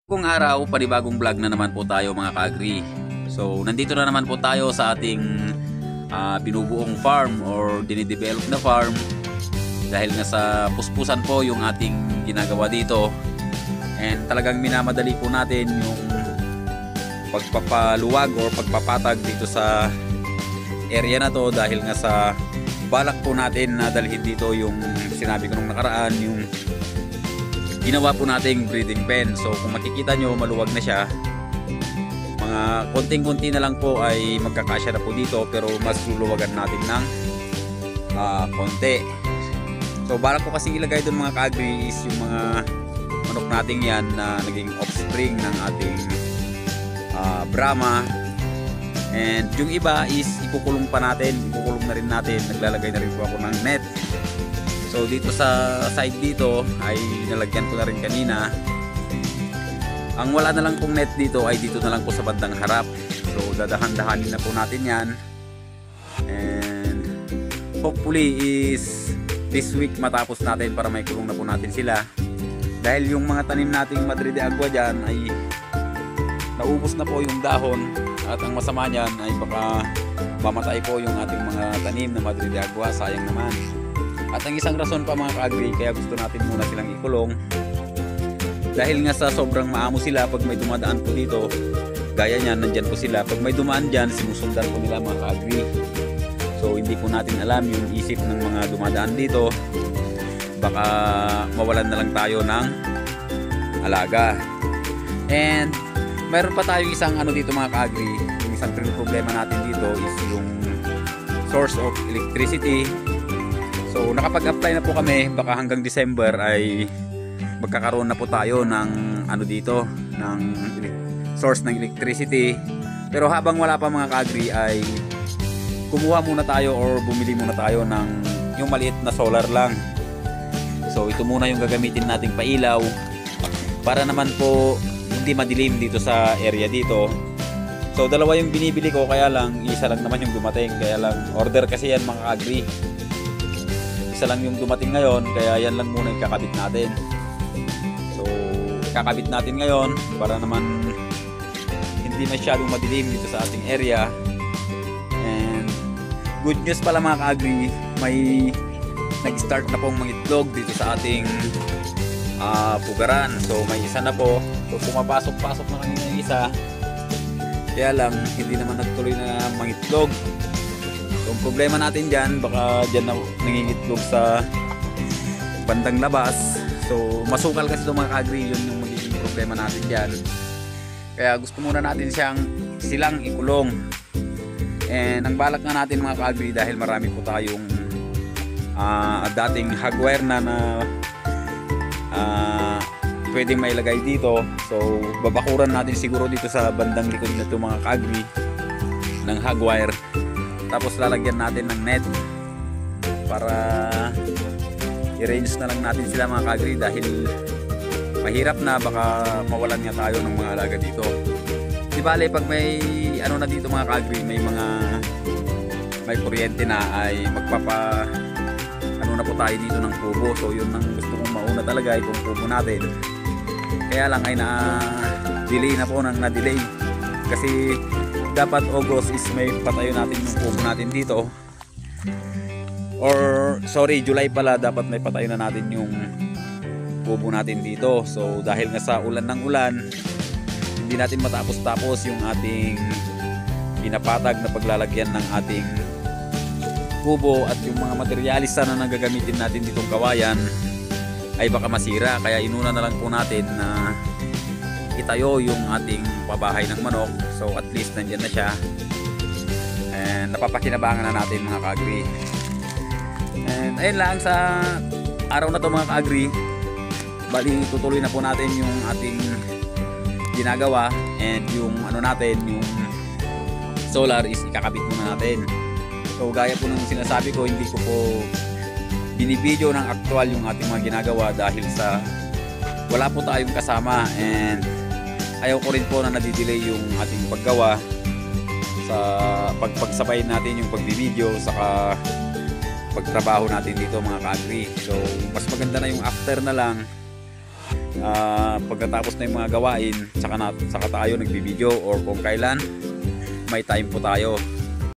Kung araw, panibagong vlog na naman po tayo mga ka-agri. So, nandito na naman po tayo sa ating binubuong farm or dinidevelop na farm. Dahil nga sa puspusan po yung ating ginagawa dito. And talagang minamadali po natin yung pagpapaluwag or pagpapatag dito sa area na to. Dahil nga sa balak po natin na dalhin dito yung sinabi ko nung nakaraan, yung ginawa po nating breeding pen. So kung makikita nyo, maluwag na siya. Mga konting-konti na lang po ay magkakasya na po dito, pero mas luluwagan natin ng konti. So balak ko kasi ilagay doon mga ka-agri is yung mga manok natin yan na naging offspring ng ating Brahma. And yung iba is ikukulong pa natin, ikukulong na rin natin. Naglalagay na rin po ako ng net. So dito sa side dito ay nalagyan ko na rin kanina. Ang wala na lang pong net dito ay dito na lang po sa bandang harap. So dadahan-dahanin na po natin yan. And hopefully is this week matapos natin para may kulong na po natin sila. Dahil yung mga tanim nating Madrid de Agua dyan ay naubos na po yung dahon. At ang masama niyan ay baka mamatay po yung ating mga tanim na Madrid de Agua. Sayang naman. At ang isang rason pa mga ka-agri kaya gusto natin muna silang ikulong, dahil nga sa sobrang maamo sila pag may dumadaan po dito. Gaya niyan, nandyan po sila. Pag may dumaan dyan, sinusundan po nila mga ka-agri. So hindi po natin alam yung isip ng mga dumadaan dito. Baka mawalan na lang tayo ng alaga. And mayroon pa tayong isang dito mga ka-agri. Yung isang problema natin dito is yung source of electricity. So nakapag-apply na po kami, baka hanggang December ay magkakaroon na po tayo ng dito, ng source ng electricity. Pero habang wala pa mga ka-agri ay kumuha muna tayo or bumili muna tayo ng yung maliit na solar lang. So ito muna yung gagamitin nating pailaw para naman po hindi madilim dito sa area dito. So dalawa yung binibili ko, kaya lang isa lang naman yung dumating, kaya lang order kasi yan mga ka-agri. Isa lang yung dumating ngayon, kaya yan lang muna yung kakabit natin. So kakabit natin ngayon para naman hindi masyadong madilim dito sa ating area. And good news pala mga ka-agri, may nag-start na pong mangitlog dito sa ating pugaran. So may isa na po. So pumapasok-pasok na kanina yung isa, kaya lang hindi naman nagtuloy na mangitlog. So, ang problema natin dyan, baka dyan na nangingitlog sa bandang labas. So masukal kasi itong mga ka-agri, yun yung magiging problema natin dyan. Kaya gusto muna natin silang ikulong. And ang balak nga natin mga ka-agri, dahil marami po tayong dating hagwire na pwedeng mailagay dito. So babakuran natin siguro dito sa bandang likod na ito mga ka-agri ng hagwire. Tapos lalagyan natin ng net para i-range na lang natin sila mga ka-agri, dahil mahirap na baka mawalan nga tayo ng mga alaga dito. Di bale pag may na dito mga ka-agri, may kuryente na, ay magpapa na po tayo dito ng kubo. So yun ang gusto kong mauna talaga, itong kubo natin. Kaya lang ay na-delay na po ng na-delay. Kasi dapat August is may patayo natin yung kubo natin dito. Or sorry, July pala dapat may patayo na natin yung kubo natin dito. So dahil nga sa ulan ng ulan, hindi natin matapos-tapos yung ating pinapatag na paglalagyan ng ating kubo, at yung mga materialista na nagagamitin natin ditong kawayan ay baka masira. Kaya inuna na lang po natin na itayo yung ating pabahay ng manok. So at least nandyan na siya, and napapakinabangan na natin mga ka-agri. And ayun lang sa araw na to mga ka-agri, bali tutuloy na po natin yung ating ginagawa. And yung natin, yung solar is ikakabit muna natin. So gaya po ng sinasabi ko, hindi ko po binibideo ng aktual yung ating mga ginagawa dahil sa wala po tayong kasama, and ayaw ko rin po na nadidelay yung ating paggawa sa pagsabay natin yung pagbibideo saka pagtrabaho natin dito mga ka-agri. So mas maganda na yung after na lang pagkatapos na yung mga gawain, saka tayo nagbibideo, or kung kailan may time po tayo.